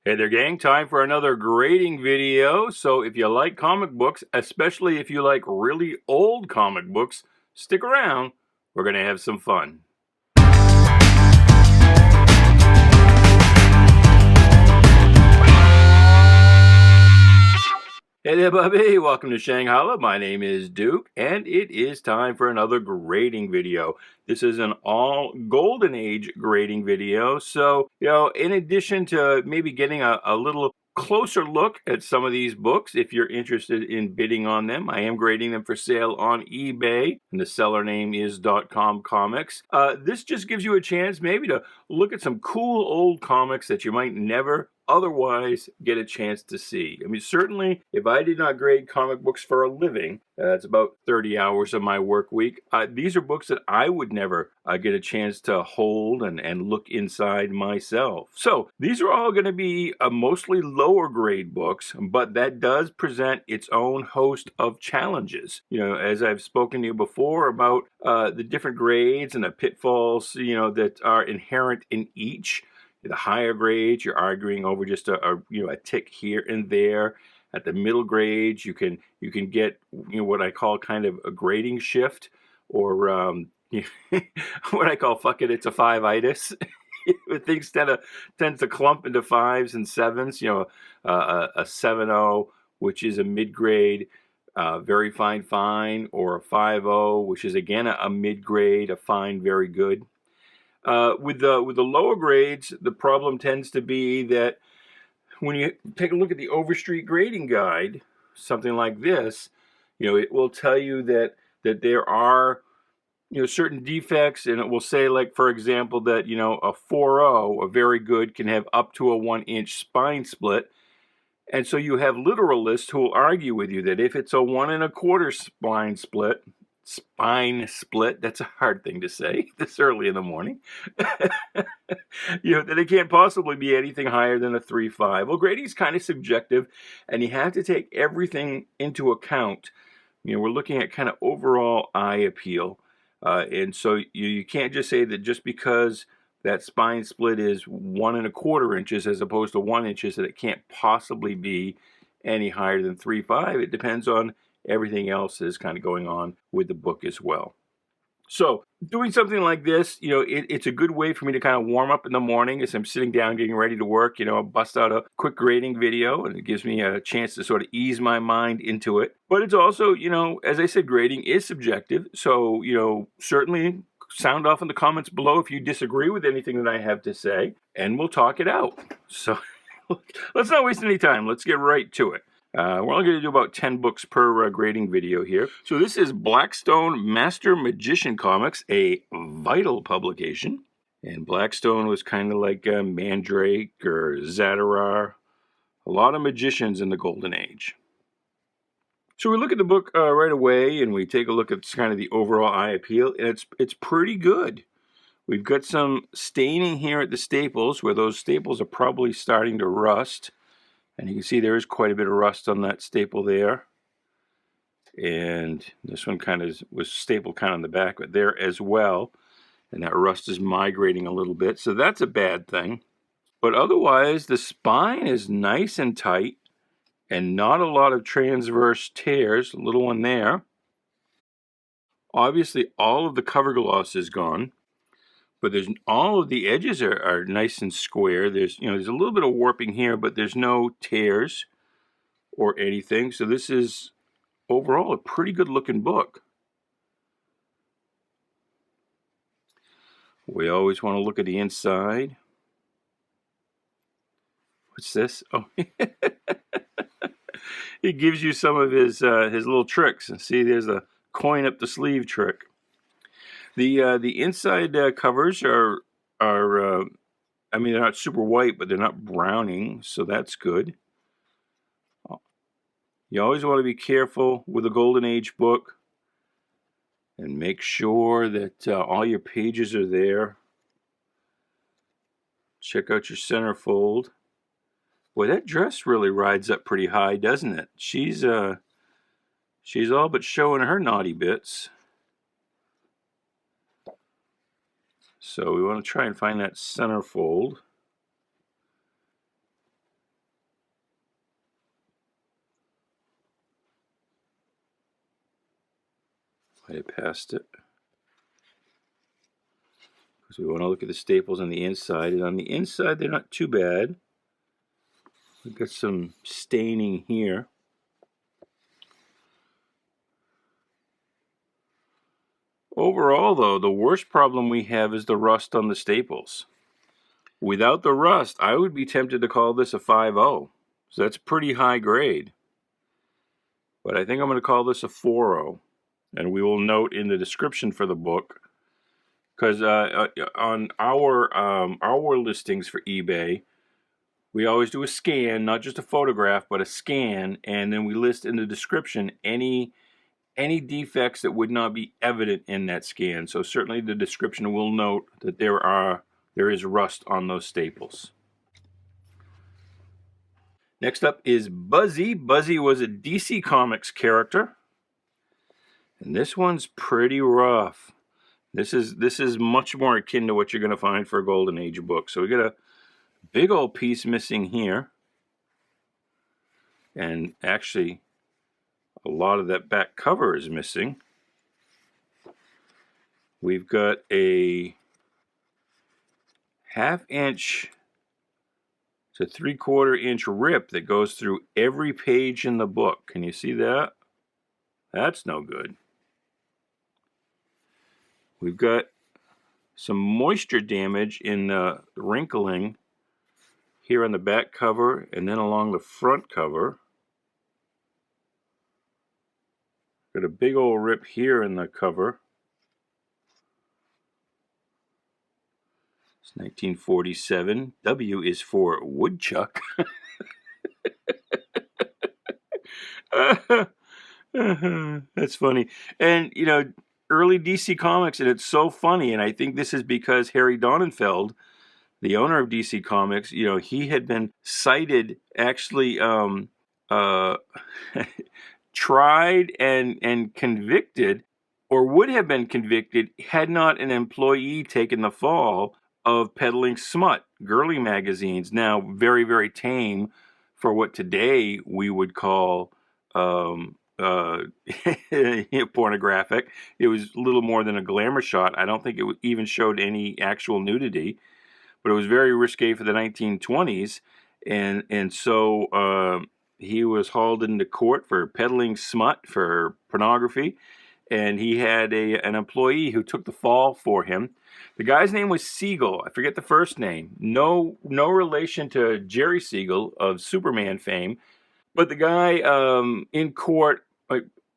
Hey there, gang. Time for another grading video. So if you like comic books, especially if you like really old comic books, stick around. We're going to have some fun. Hey there, Bubby. Welcome to Shanghai. My name is Duke, and it is time for another grading video. This is an all Golden Age grading video. So, in addition to maybe getting a little closer look at some of these books, if you're interested in bidding on them, I am grading them for sale on eBay, and the seller name is Dotcomcomics. This just gives you a chance maybe to look at some cool old comics that you might never otherwise get a chance to see. I mean, certainly, if I did not grade comic books for a living, that's about 30 hours of my work week, these are books that I would never get a chance to hold and look inside myself. So these are all going to be mostly lower grade books, but that does present its own host of challenges. As I've spoken to you before about the different grades and the pitfalls, that are inherent in each. The higher grades, you're arguing over just a tick here and there. At the middle grades, you can get what I call kind of a grading shift, or what I call fuck it, it's a five-itis. Things tends to clump into fives and sevens. A 7.0, which is a mid grade, very fine, or a 5.0, which is again a mid grade, a fine, very good. With the lower grades, the problem tends to be that when you take a look at the Overstreet grading guide, something like this, it will tell you that there are certain defects, and it will say, like, for example, that a 4.0, a very good, can have up to a 1-inch spine split. And so you have literalists who will argue with you that if it's a 1 1/4 spine split, that's a hard thing to say this early in the morning, that it can't possibly be anything higher than a 3.5. Well, grading's kind of subjective, and you have to take everything into account. We're looking at kind of overall eye appeal, and so you can't just say that just because that spine split is 1 1/4 inches as opposed to 1 inch that it can't possibly be any higher than 3.5. It depends on everything else that is kind of going on with the book as well. So doing something like this, it's a good way for me to kind of warm up in the morning as I'm sitting down getting ready to work. I'll bust out a quick grading video, and it gives me a chance to sort of ease my mind into it. But it's also, as I said, grading is subjective. So, certainly sound off in the comments below if you disagree with anything that I have to say, and we'll talk it out. So let's not waste any time. Let's get right to it. We're only going to do about 10 books per grading video here. So this is BLACKSTONE Master Magician Comics, a Vital publication. And BLACKSTONE was kind of like Mandrake or Zadarar. A lot of magicians in the Golden Age. So we look at the book right away, and we take a look at kind of the overall eye appeal, and it's pretty good. We've got some staining here at the staples, where those staples are probably starting to rust. And you can see there is quite a bit of rust on that staple there. And this one kind of was stapled kind of on the back but there as well. And that rust is migrating a little bit, so that's a bad thing. But otherwise, the spine is nice and tight and not a lot of transverse tears. A little one there. Obviously, all of the cover gloss is gone. But there's all of the edges are nice and square. There's a little bit of warping here, but there's no tears or anything. So this is overall a pretty good looking book. We always want to look at the inside. What's this? Oh, he gives you some of his little tricks. And see, there's a coin up the sleeve trick. The inside covers are I mean, they're not super white, but they're not browning, so that's good. You always want to be careful with a Golden Age book and make sure that all your pages are there. Check out your centerfold. Boy, that dress really rides up pretty high, doesn't it? She's all but showing her naughty bits. So we want to try and find that centerfold. Might have passed it. Because we want to look at the staples on the inside. And on the inside, they're not too bad. We've got some staining here. Overall, though, the worst problem we have is the rust on the staples. Without the rust, I would be tempted to call this a 5.0. So that's pretty high grade. But I think I'm going to call this a 4.0. And we will note in the description for the book, because on our listings for eBay, we always do a scan, not just a photograph, but a scan, and then we list in the description any defects that would not be evident in that scan. So certainly the description will note that there is rust on those staples. Next up is Buzzy. Buzzy was a DC Comics character, and this one's pretty rough. This is much more akin to what you're going to find for a Golden Age book. So we got a big old piece missing here, and actually a lot of that back cover is missing. We've got a 1/2 inch to 3/4 inch rip that goes through every page in the book. Can you see that? That's no good. We've got some moisture damage in the wrinkling here on the back cover and then along the front cover. Got a big old rip here in the cover. It's 1947. W is for woodchuck. That's funny. And, you know, early DC Comics, and it's so funny, and I think this is because Harry Donenfeld, the owner of DC Comics, you know, he had been cited, actually tried and convicted, or would have been convicted had not an employee taken the fall of peddling smut, girly magazines, now very, very tame for what today we would call pornographic. It was a little more than a glamour shot. I don't think it even showed any actual nudity, but it was very risque for the 1920s, and so he was hauled into court for peddling smut, for pornography, and he had an employee who took the fall for him. The guy's name was Siegel. I forget the first name. No relation to Jerry Siegel of Superman fame. But the guy in court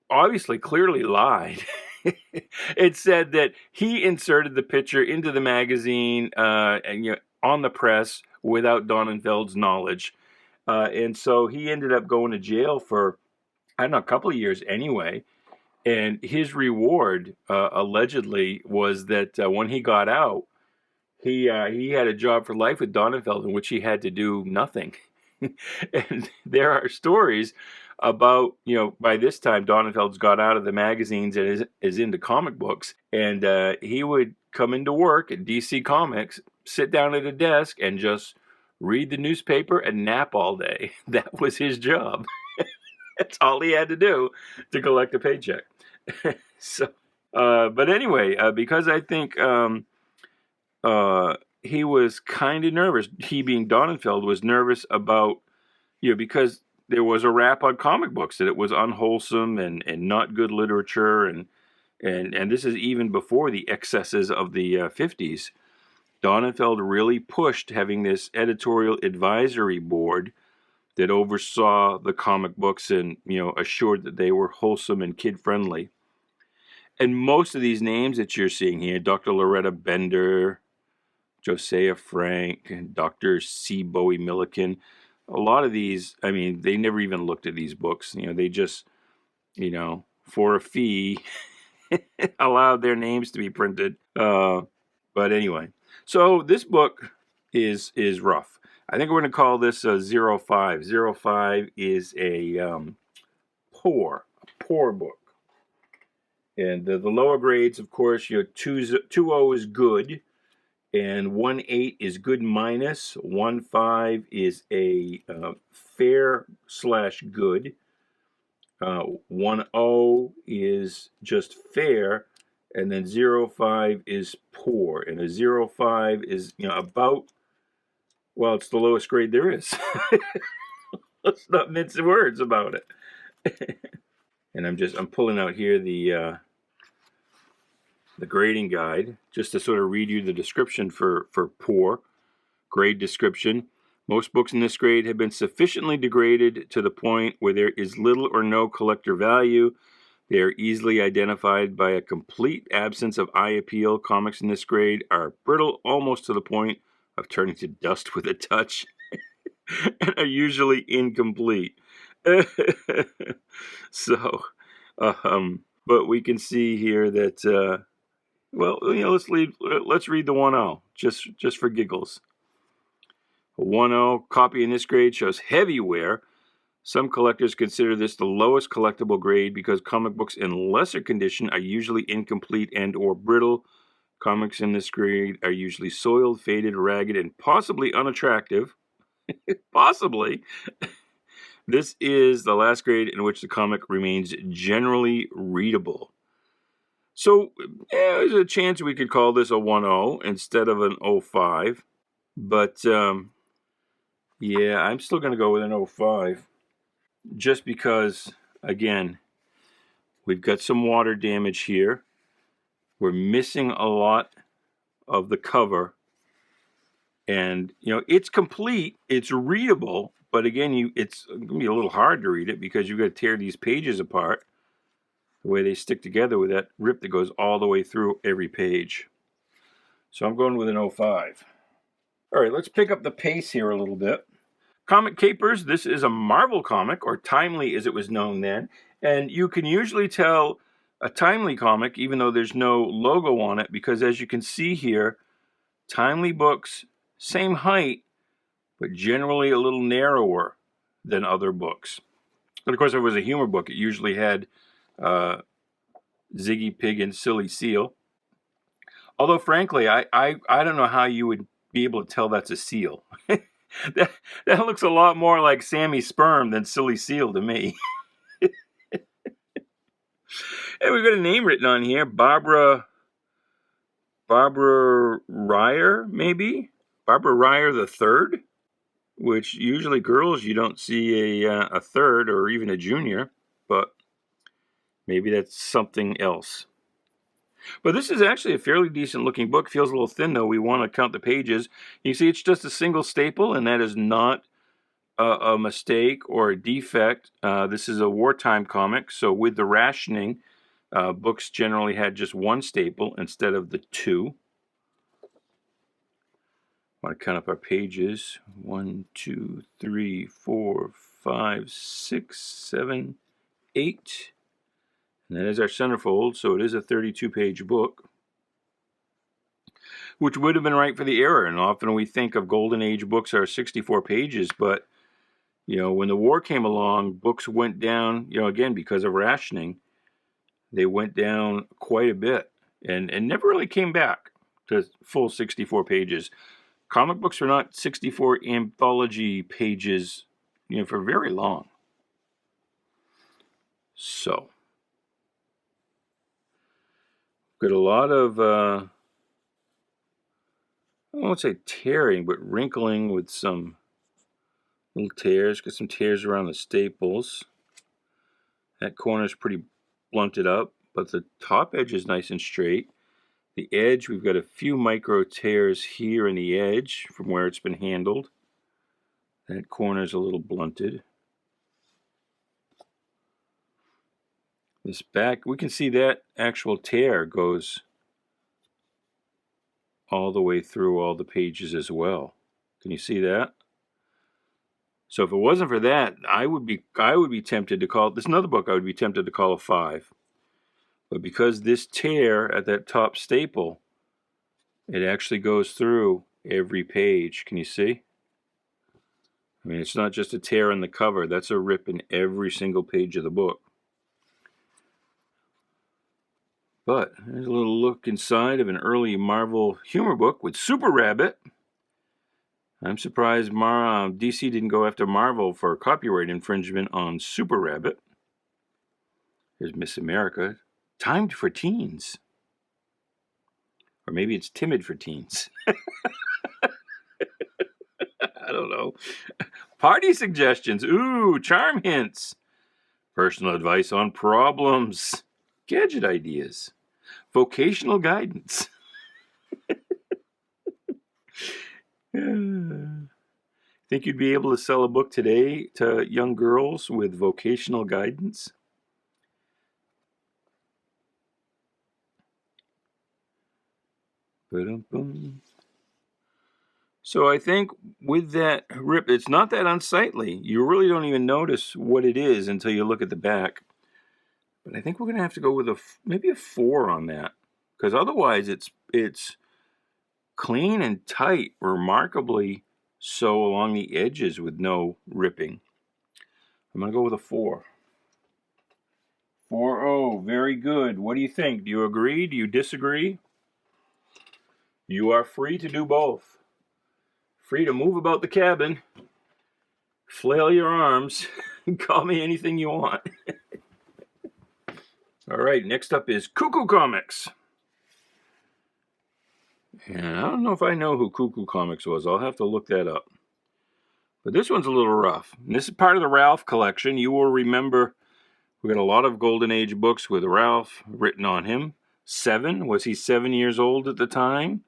obviously clearly lied. It said that he inserted the picture into the magazine and on the press without Donenfeld's knowledge. And so he ended up going to jail for, I don't know, a couple of years anyway. And his reward, allegedly, was that when he got out, he had a job for life with Donenfeld in which he had to do nothing. And there are stories about, you know, by this time Donenfeld's got out of the magazines and is into comic books, and he would come into work at DC Comics, sit down at a desk, and just read the newspaper and nap all day. That was his job. That's all he had to do to collect a paycheck. So, but anyway, because I think he was kind of nervous. He, being Donenfeld, was nervous about, you know, because there was a rap on comic books that it was unwholesome and not good literature, and this is even before the excesses of the 50s. Donenfeld really pushed having this editorial advisory board that oversaw the comic books and, you know, assured that they were wholesome and kid-friendly. And most of these names that you're seeing here, Dr. Loretta Bender, Josiah Frank, Dr. C. Bowie Milliken, a lot of these, I mean, they never even looked at these books. You know, they just, you know, for a fee, allowed their names to be printed. But anyway, so this book is rough. I think we're going to call this a 05. 05 is a poor book. And the lower grades, of course, your 2.0 is good, and 1.8 is good minus. 1.5 is a fair/good. 10 is just fair, and then 05 is poor, and a 05 is, you know, about, well, it's the lowest grade there is. Let's not mince words about it. And I'm pulling out here the grading guide just to sort of read you the description for poor. Grade description. Most books in this grade have been sufficiently degraded to the point where there is little or no collector value. They are easily identified by a complete absence of eye appeal. Comics in this grade are brittle almost to the point of turning to dust with a touch and are usually incomplete. So, but we can see here that, well, you know, let's read the 10 just for giggles. A 10 copy in this grade shows heavy wear. Some collectors consider this the lowest collectible grade because comic books in lesser condition are usually incomplete and or brittle. Comics in this grade are usually soiled, faded, ragged, and possibly unattractive. Possibly. This is the last grade in which the comic remains generally readable. So, there's a chance we could call this a 10 instead of an 05. But, yeah, I'm still going to go with an 05. Just because, again, we've got some water damage here. We're missing a lot of the cover. And, you know, it's complete. It's readable. But, again, it's going to be a little hard to read it because you've got to tear these pages apart the way they stick together with that rip that goes all the way through every page. So I'm going with an 05. All right, let's pick up the pace here a little bit. Comic Capers, this is a Marvel comic, or Timely as it was known then. And you can usually tell a Timely comic, even though there's no logo on it, because as you can see here, Timely books, same height, but generally a little narrower than other books. And of course, if it was a humor book, it usually had Ziggy Pig and Silly Seal. Although, frankly, I don't know how you would be able to tell that's a seal. That looks a lot more like Sammy Sperm than Silly Seal to me. And we've got a name written on here, Barbara Ryer, maybe? Barbara Ryer the Third, which usually girls you don't see a third or even a junior, but maybe that's something else. But this is actually a fairly decent looking book. Feels a little thin though. We want to count the pages. You see it's just a single staple, and that is not a mistake or a defect. This is a wartime comic, so with the rationing, books generally had just one staple instead of the two. I want to count up our pages. 1, 2, 3, 4, 5, 6, 7, 8. And that is our centerfold, so it is a 32-page book, which would have been right for the era. And often we think of Golden Age books are 64 pages, but, you know, when the war came along, books went down, you know, again, because of rationing, they went down quite a bit and never really came back to full 64 pages. Comic books are not 64 anthology pages, you know, for very long. So, got a lot of, I won't say tearing, but wrinkling with some little tears. Got some tears around the staples. That corner's pretty blunted up, but the top edge is nice and straight. The edge, we've got a few micro tears here in the edge from where it's been handled. That corner's a little blunted. This back, we can see that actual tear goes all the way through all the pages as well. Can you see that? So if it wasn't for that, I would be tempted to call this another book I would be tempted to call a 5. But because this tear at that top staple, it actually goes through every page. Can you see? I mean, it's not just a tear on the cover. That's a rip in every single page of the book. But there's a little look inside of an early Marvel humor book with Super Rabbit. I'm surprised DC didn't go after Marvel for copyright infringement on Super Rabbit. There's Miss America. Timed for teens. Or maybe it's timid for teens. I don't know. Party suggestions. Ooh, charm hints. Personal advice on problems. Gadget ideas. Vocational guidance. Think you'd be able to sell a book today to young girls with vocational guidance? Ba-dum-bum. So I think with that rip, it's not that unsightly. You really don't even notice what it is until you look at the back. But I think we're going to have to go with maybe a 4 on that. Because otherwise it's clean and tight, remarkably so along the edges with no ripping. I'm going to go with a 4. 4-0, very good. What do you think? Do you agree? Do you disagree? You are free to do both. Free to move about the cabin, flail your arms, call me anything you want. All right, next up is Cuckoo Comics. And I don't know if I know who Cuckoo Comics was. I'll have to look that up. But this one's a little rough. And this is part of the Ralph collection. You will remember we got a lot of Golden Age books with Ralph written on him. 7. Was he 7 years old at the time?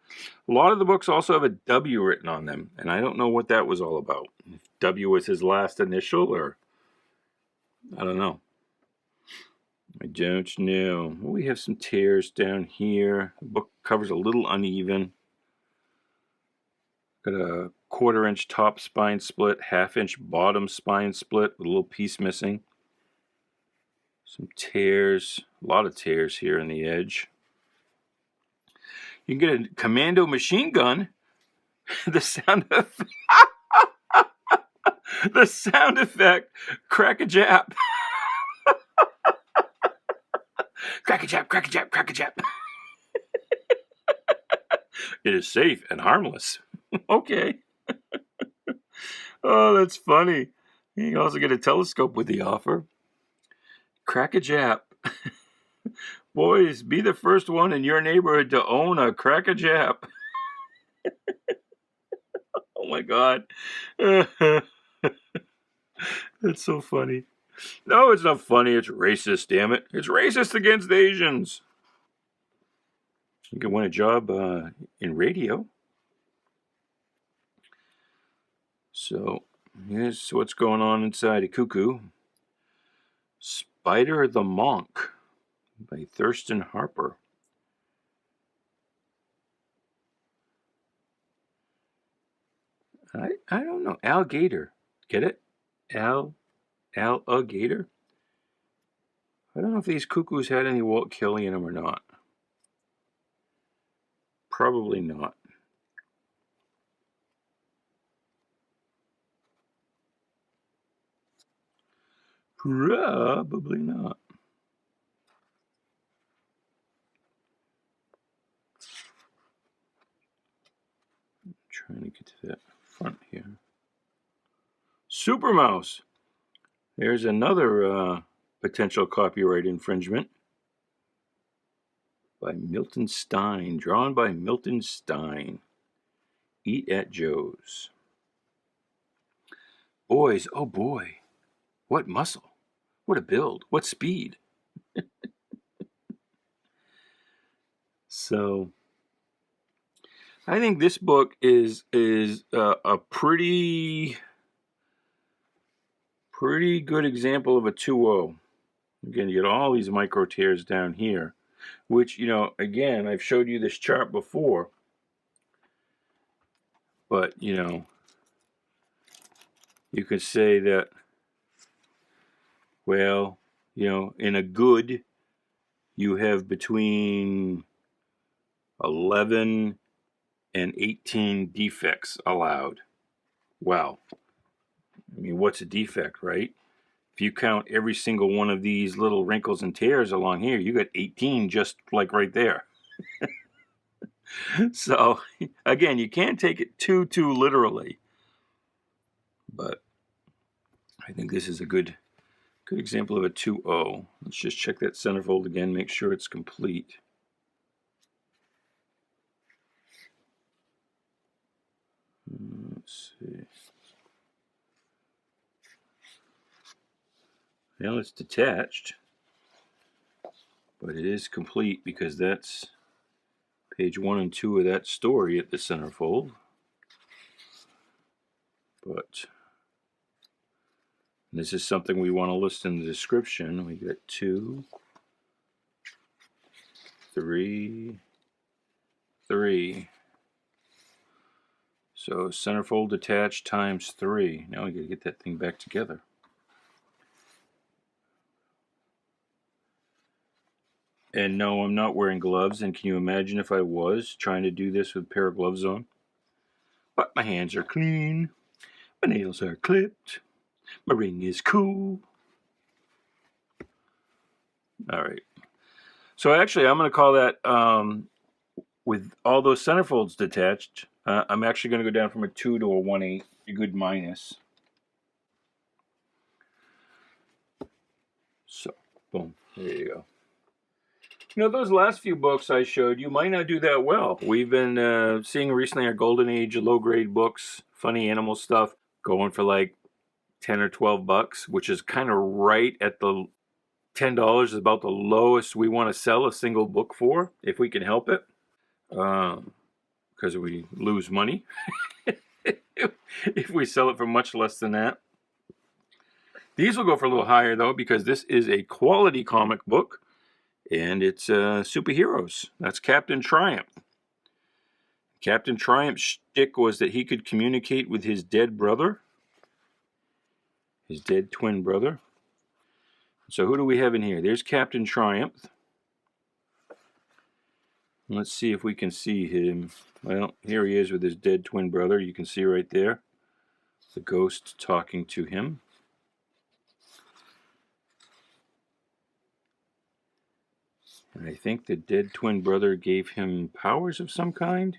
A lot of the books also have a W written on them. And I don't know what that was all about. If W was his last initial or... I don't know. I don't know. We have some tears down here. The book cover's a little uneven. Got a 1/4-inch top spine split, 1/2-inch bottom spine split with a little piece missing. Some tears, a lot of tears here in the edge. You can get a commando machine gun. The sound effect, crack a jab. Crack a jab, crack a jab, crack a jab. It is safe and harmless. Okay. Oh, that's funny. You can also get a telescope with the offer. Crack a jab. Boys, be the first one in your neighborhood to own a Crack a jab. Oh my God. That's so funny. No, it's not funny. It's racist, damn it. It's racist against Asians. You can win a job in radio. So, here's what's going on inside a Cuckoo. Spider the Monk by Thurston Harper. I don't know. Alligator. Get it? Alligator? I don't know if these cuckoos had any Walt Kelly in them or not. Probably not. Probably not. I'm trying to get to that front here. Super Mouse. There's another potential copyright infringement by Milton Stein, drawn by Milton Stein. Eat at Joe's. Boys, oh boy, what muscle, what a build, what speed. So, I think this book is a pretty good example of a 2-0. Again, you get all these micro tears down here, which, you know, again, I've showed you this chart before, but, you know, you could say that, well, you know, in a good, you have between 11 and 18 defects allowed. Wow. I mean, what's a defect, right? If you count every single one of these little wrinkles and tears along here, you got 18 just like right there. So, again, you can't take it too literally. But I think this is a good Good example of a 2-0. Let's just check that centerfold again, make sure it's complete. Let's see. Now it's detached, but it is complete because that's page 1 and 2 of that story at the centerfold. But this is something we want to list in the description. We got 2, 3, 3. So centerfold detached times 3. Now we got to get that thing back together. And no, I'm not wearing gloves. And can you imagine if I was trying to do this with a pair of gloves on? But my hands are clean. My nails are clipped. My ring is cool. All right. So actually, I'm going to call that, with all those centerfolds detached, I'm actually going to go down from a 2 to a 1/8, a good minus. So, boom, there you go. You know, those last few books I showed you might not do that well. We've been seeing recently our Golden Age low-grade books, funny animal stuff, going for like 10 or 12 bucks, which is kind of right at the $10 is about the lowest we want to sell a single book for, if we can help it, because we lose money if we sell it for much less than that. These will go for a little higher, though, because this is a quality comic book, and it's superheroes. That's Captain Triumph. Captain Triumph's shtick was that he could communicate with his dead brother, his dead twin brother. So who do we have in here? There's Captain Triumph. Let's see if we can see him. Well, here he is with his dead twin brother. You can see right there the ghost talking to him. And I think the dead twin brother gave him powers of some kind.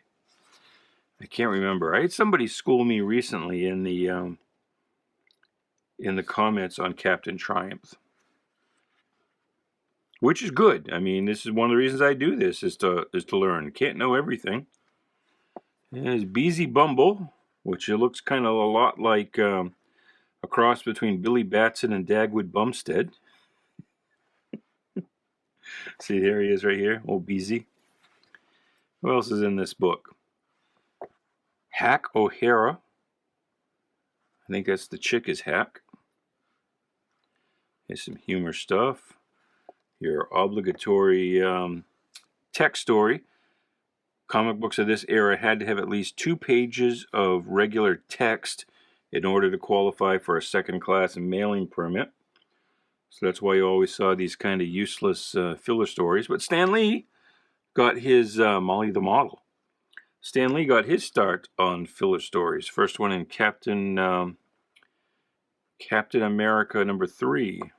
I can't remember. I had somebody school me recently in the comments on Captain Triumph, which is good. I mean, this is one of the reasons I do this is to learn. Can't know everything. There's Beezy Bumble, which it looks kind of a lot like a cross between Billy Batson and Dagwood Bumstead. See, there he is right here, old Beezy. Who else is in this book? Hack O'Hara. I think that's the chick is Hack. There's some humor stuff. Your obligatory text story. Comic books of this era had to have at least 2 pages of regular text in order to qualify for a second-class mailing permit. So that's why you always saw these kind of useless filler stories. But Stan Lee got his Molly the Model. Stan Lee got his start on filler stories. First one in Captain America #3.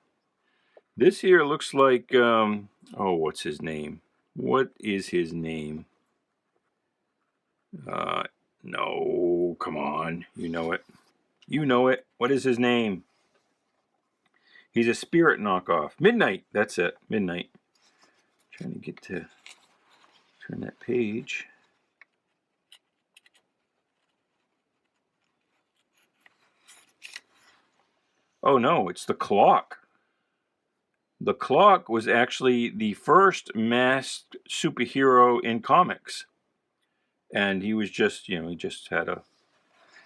This here looks like, oh, what's his name? What is his name? No, come on. You know it. You know it. What is his name? He's a Spirit knockoff. Midnight. That's it. Midnight. Trying to get to turn that page. Oh no, it's The Clock. The Clock was actually the first masked superhero in comics. And he was just, he just had a...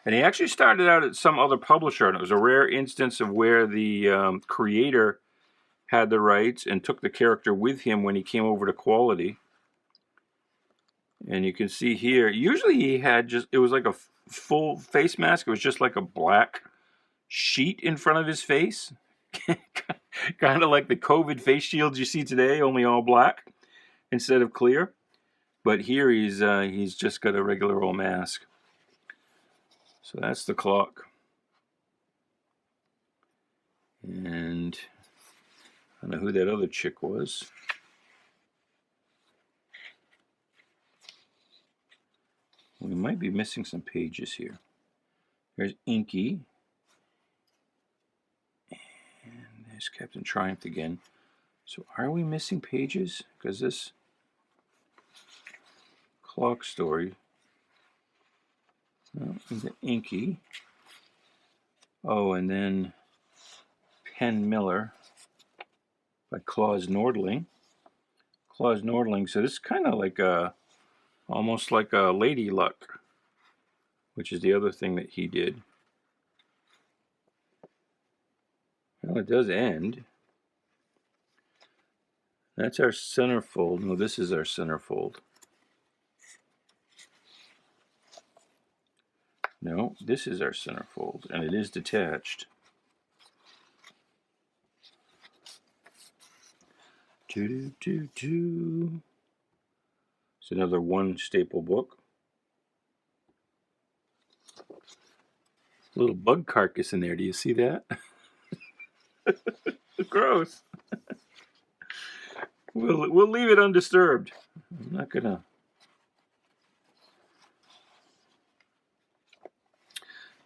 And he actually started out at some other publisher, and it was a rare instance of where the creator had the rights and took the character with him when he came over to Quality. And you can see here, usually he had just, it was like a full face mask. It was just like a black sheet in front of his face. Kind of like the COVID face shields you see today, only all black instead of clear. But here he's just got a regular old mask. So that's The Clock. And I don't know who that other chick was. We might be missing some pages here. There's Inky. And there's There's Captain Triumph again. So are we missing pages? Because this clock story, the inky. Oh, and then Penn Miller by Claus Nordling. Claus Nordling. So this is kind of like almost like a Lady Luck, which is the other thing that he did. Well, it does end. That's our centerfold. No, this is our centerfold. No, this is our centerfold, and it is detached. It's another one staple book. Little bug carcass in there. Do you see that? Gross. We'll leave it undisturbed. I'm not gonna.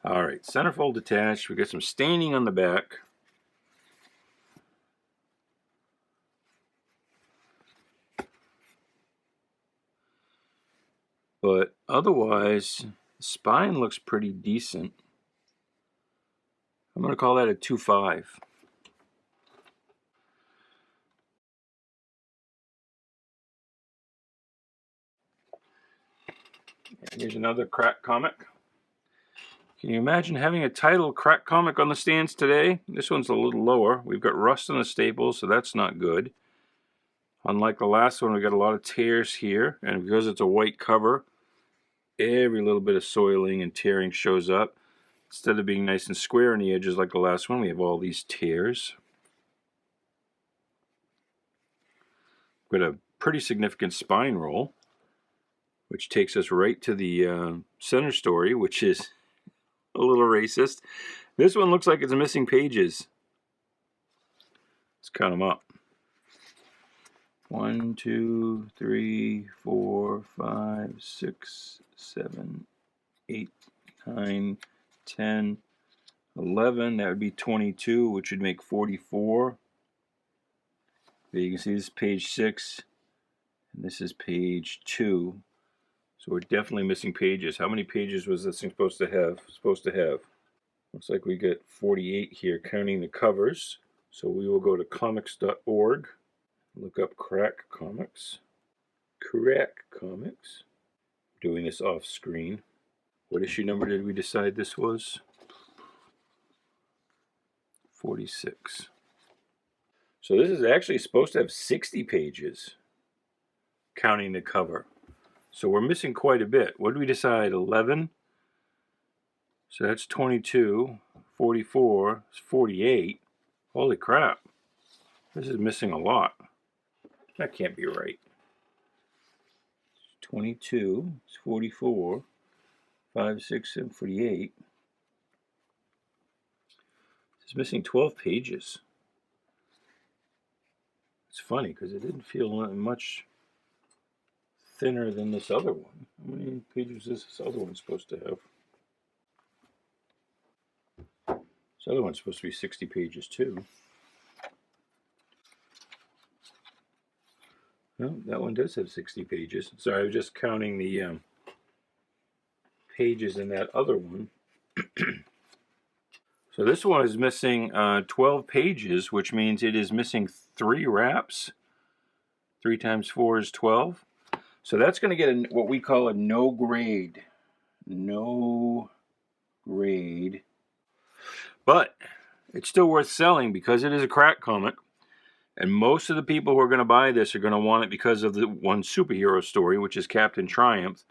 All right, centerfold detached. We got some staining on the back. But otherwise, the spine looks pretty decent. I'm going to call that a 2.5. Here's another crack comic. Can you imagine having a title crack comic on the stands today? This one's a little lower. We've got rust on the staples, so that's not good. Unlike the last one, we got a lot of tears here, and because it's a white cover, every little bit of soiling and tearing shows up. Instead of being nice and square on the edges like the last one, we have all these tears. We've got a pretty significant spine roll, which takes us right to the center story, which is a little racist. This one looks like it's missing pages. Let's count them up. 1, 2, 3, 4, 5, 6, 7, 8, 9, 10, 11. That would be 22, which would make 44. There you can see this is page 6, and this is page 2. So we're definitely missing pages. How many pages was this thing supposed to have? Looks like we get 48 here, counting the covers. So we will go to comics.org, look up Crack Comics. Crack Comics. Doing this off screen. What issue number did we decide this was? 46. So this is actually supposed to have 60 pages, counting the cover. So we're missing quite a bit. What did we decide? 11? So that's 22. 44 is 48. Holy crap. This is missing a lot. That can't be right. 22 is 44. 5, 6, 7, 48. It's missing 12 pages. It's funny because it didn't feel much thinner than this other one. How many pages is this other one supposed to have? This other one's supposed to be 60 pages too. No, that one does have 60 pages. Sorry, I was just counting the pages in that other one. So this one is missing 12 pages, which means it is missing 3 wraps. 3 times 4 is 12. So that's going to get what we call a no grade. No grade. But it's still worth selling because it is a crack comic. And most of the people who are going to buy this are going to want it because of the one superhero story, which is Captain Triumph.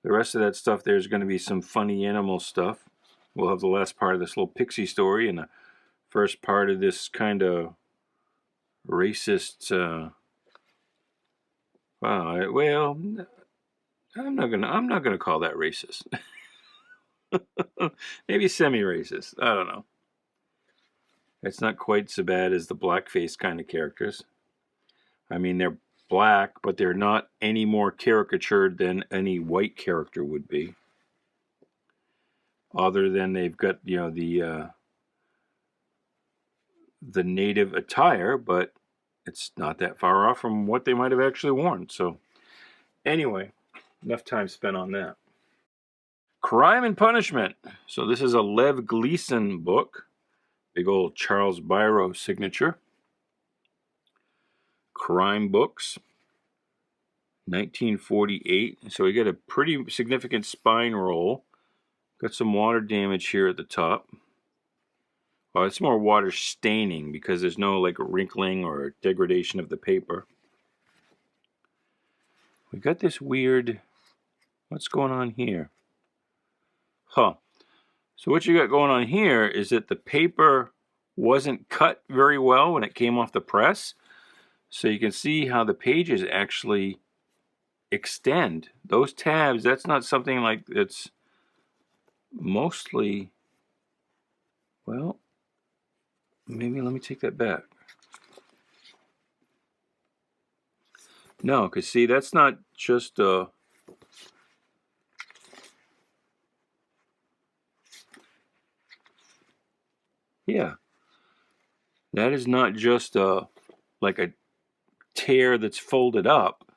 The rest of that stuff, there's going to be some funny animal stuff. We'll have the last part of this little pixie story and the first part of this kind of racist... well, I'm not gonna call that racist. Maybe semi-racist. I don't know. It's not quite so bad as the blackface kind of characters. I mean, they're black, but they're not any more caricatured than any white character would be. Other than they've got, you know, the native attire, but it's not that far off from what they might have actually worn. So anyway, enough time spent on that. Crime and Punishment. So this is a Lev Gleason book. Big old Charles Biro signature. Crime books. 1948. So we got a pretty significant spine roll. Got some water damage here at the top. Well, it's more water staining because there's no like wrinkling or degradation of the paper. We got this weird, what's going on here? Huh. So what you got going on here is that the paper wasn't cut very well when it came off the press. So you can see how the pages actually extend. Those tabs, that's not something like it's mostly, well, maybe let me take that back. No, because see, that's not just yeah, that is not just like a tear that's folded up.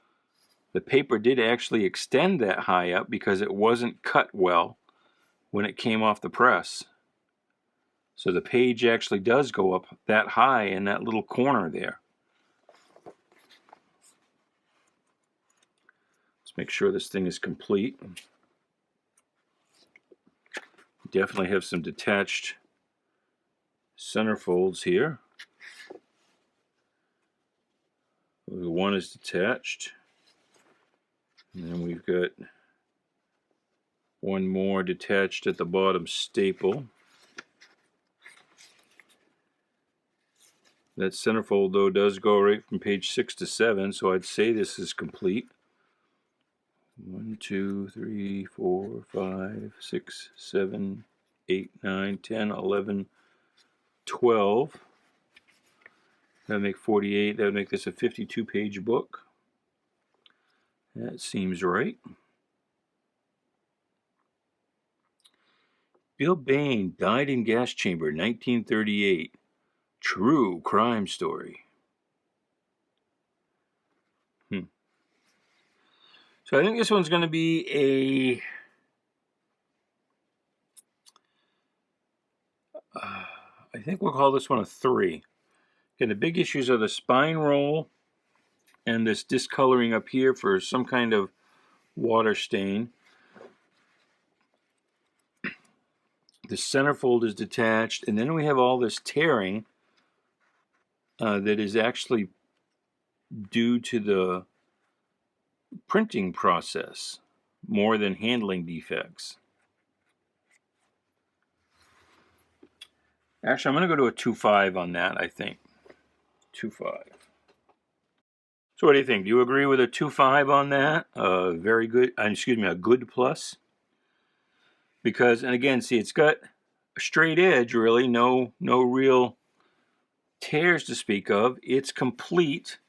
The paper did actually extend that high up because it wasn't cut well when it came off the press. So the page actually does go up that high in that little corner there. Let's make sure this thing is complete. Definitely have some detached center folds here. One is detached. And then we've got one more detached at the bottom staple. That centerfold, though, does go right from page 6 to 7, so I'd say this is complete. 1, 2, 3, 4, 5, 6, 7, 8, 9, 10, 11, 12. That would make 48. That would make this a 52-page book. That seems right. Bill Bain died in gas chamber, 1938. True crime story. So I think this one's going to be I think we'll call this one a 3. Okay, the big issues are the spine roll and this discoloring up here for some kind of water stain. The centerfold is detached, and then we have all this tearing that is actually due to the printing process more than handling defects. Actually, I'm going to go to a 2.5 on that, I think. 2.5. So what do you think? Do you agree with a 2.5 on that? Very good, excuse me, a good plus? Because, and again, see, it's got a straight edge, really, no real tears to speak of. It's complete.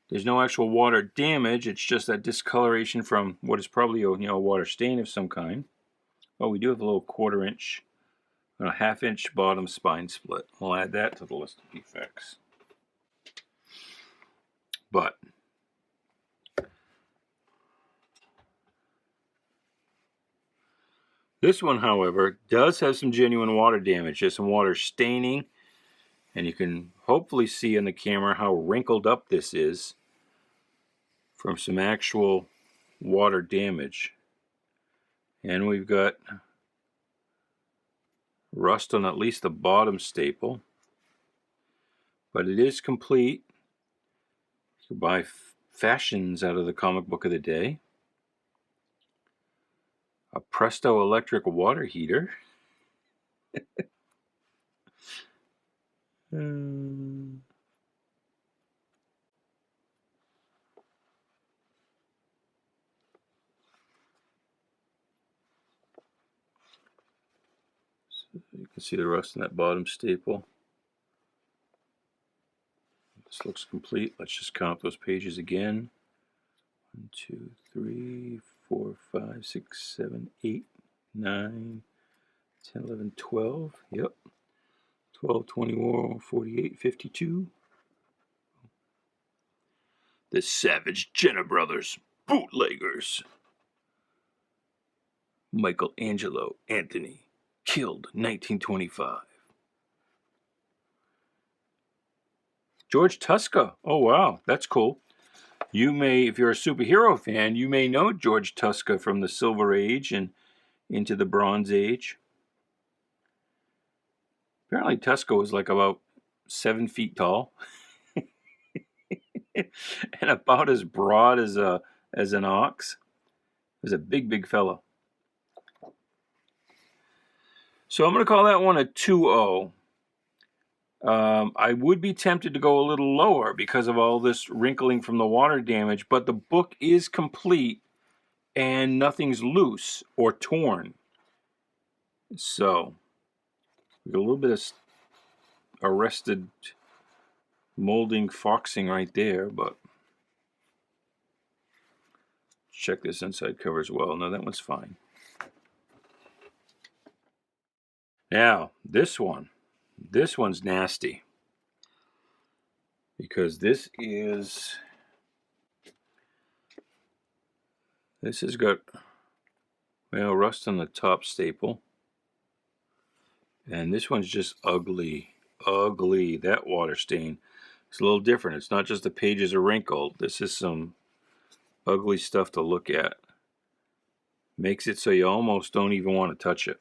There's no actual water damage. It's just that discoloration from what is probably a water stain of some kind. Oh, we do have a little 1/4 inch, a 1/2 inch bottom spine split. We'll add that to the list of defects. But this one, however, does have some genuine water damage. There's some water staining, and you can hopefully see on the camera how wrinkled up this is from some actual water damage. And we've got rust on at least the bottom staple, but it is complete. You can buy fashions out of the comic book of the day. A Presto electric water heater. You can see the rust in that bottom staple. This looks complete. Let's just count those pages again. 1, 2, 3, 4, 5, 6, 7, 8, 9, 10, 11, 12. Yep. 12, 21, 48, 52. The Savage Jenner Brothers, bootleggers. Michelangelo Anthony, killed 1925. George Tuska. Oh, wow, that's cool. You may, if you're a superhero fan, you may know George Tuska from the Silver Age and into the Bronze Age. Apparently Tuska was like about 7 feet tall and about as broad as an ox. He was a big, big fellow. So I'm going to call that one a 2-0. I would be tempted to go a little lower because of all this wrinkling from the water damage, but the book is complete and nothing's loose or torn. So, we got a little bit of arrested molding foxing right there, but check this inside cover as well. No, that one's fine. Now, this one's nasty because this has got, well, rust on the top staple. And this one's just ugly. Ugly. That water stain is a little different. It's not just the pages are wrinkled. This is some ugly stuff to look at. Makes it so you almost don't even want to touch it.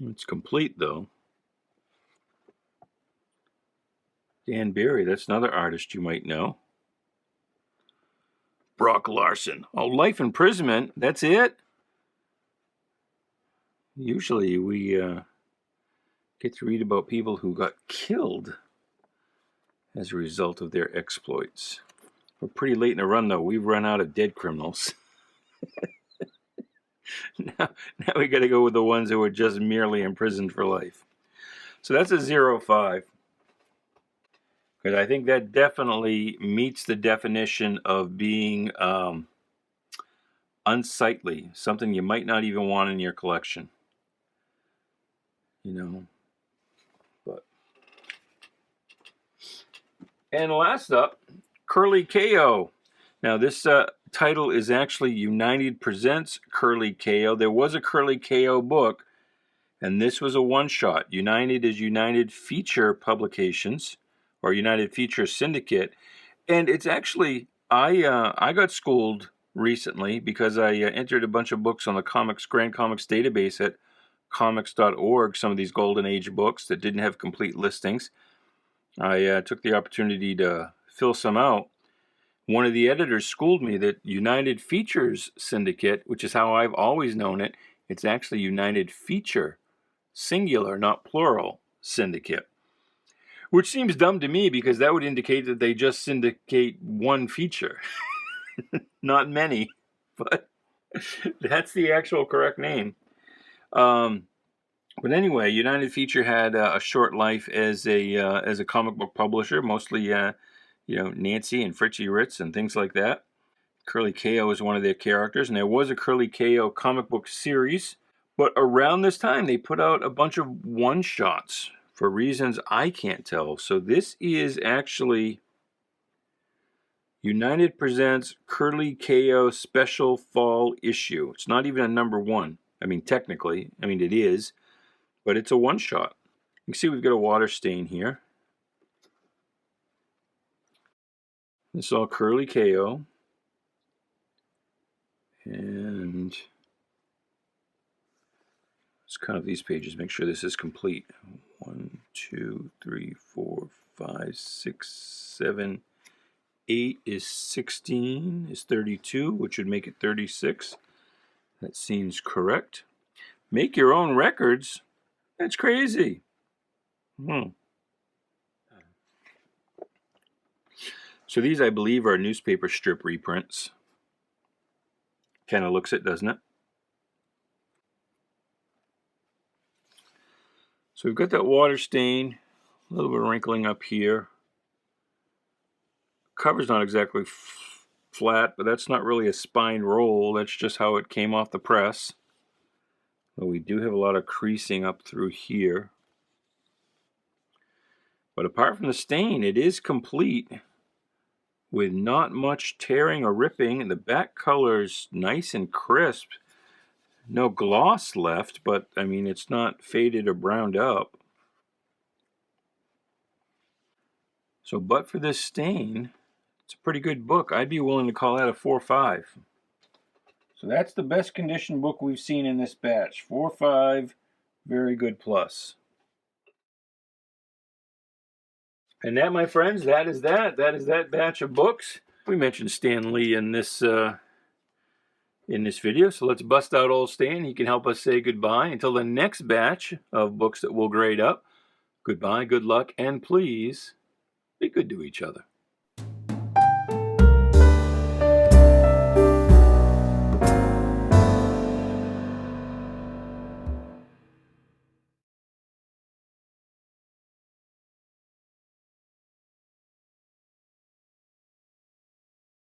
It's complete, though. Dan Barry, that's another artist you might know. Brock Larson. Oh, life imprisonment. That's it? Usually we get to read about people who got killed as a result of their exploits. We're pretty late in the run, though. We've run out of dead criminals. now we got to go with the ones who were just merely imprisoned for life. So that's a 0-5. Because I think that definitely meets the definition of being unsightly, something you might not even want in your collection. You know, but. And last up, Curly Ko. Now this title is actually United Presents Curly Ko. There was a Curly Ko book, and this was a one-shot. United is United Feature Publications, or United Feature Syndicate, and it's actually, I got schooled recently because I entered a bunch of books on the Grand Comics database at comics.org, some of these Golden Age books that didn't have complete listings. I took the opportunity to fill some out. One of the editors schooled me that United Features Syndicate, which is how I've always known it, it's actually United Feature, singular, not plural, Syndicate. Which seems dumb to me because that would indicate that they just syndicate one feature, not many, but that's the actual correct name. But anyway, United Feature had a short life as a comic book publisher, mostly Nancy and Fritzy Ritz and things like that. Curly Ko is one of their characters, and there was a Curly Ko comic book series. But around this time, they put out a bunch of one-shots for reasons I can't tell. So this is actually United Presents Curly Ko Special Fall Issue. It's not even a number 1. I mean, technically. I mean, it is. But it's a one-shot. You can see we've got a water stain here. This is all Curly Ko. And let's count up these pages, make sure this is complete. 1, 2, 3, 4, 5, 6, 7, 8 is 16, is 32, which would make it 36. That seems correct. Make your own records? That's crazy. So these, I believe, are newspaper strip reprints. Kind of looks it, doesn't it? So we've got that water stain, a little bit of wrinkling up here. Cover's not exactly flat, but that's not really a spine roll. That's just how it came off the press. But we do have a lot of creasing up through here. But apart from the stain, it is complete with not much tearing or ripping. The back color's nice and crisp. No gloss left, but I mean, it's not faded or browned up. So, but for this stain, it's a pretty good book. I'd be willing to call that a 4.5. So that's the best condition book we've seen in this batch. 4.5, very good plus. And that, my friends, that is that. That is that batch of books. We mentioned Stan Lee in this video, so let's bust out old Stan. He can help us say goodbye until the next batch of books that we'll grade up. Goodbye, good luck, and please be good to each other.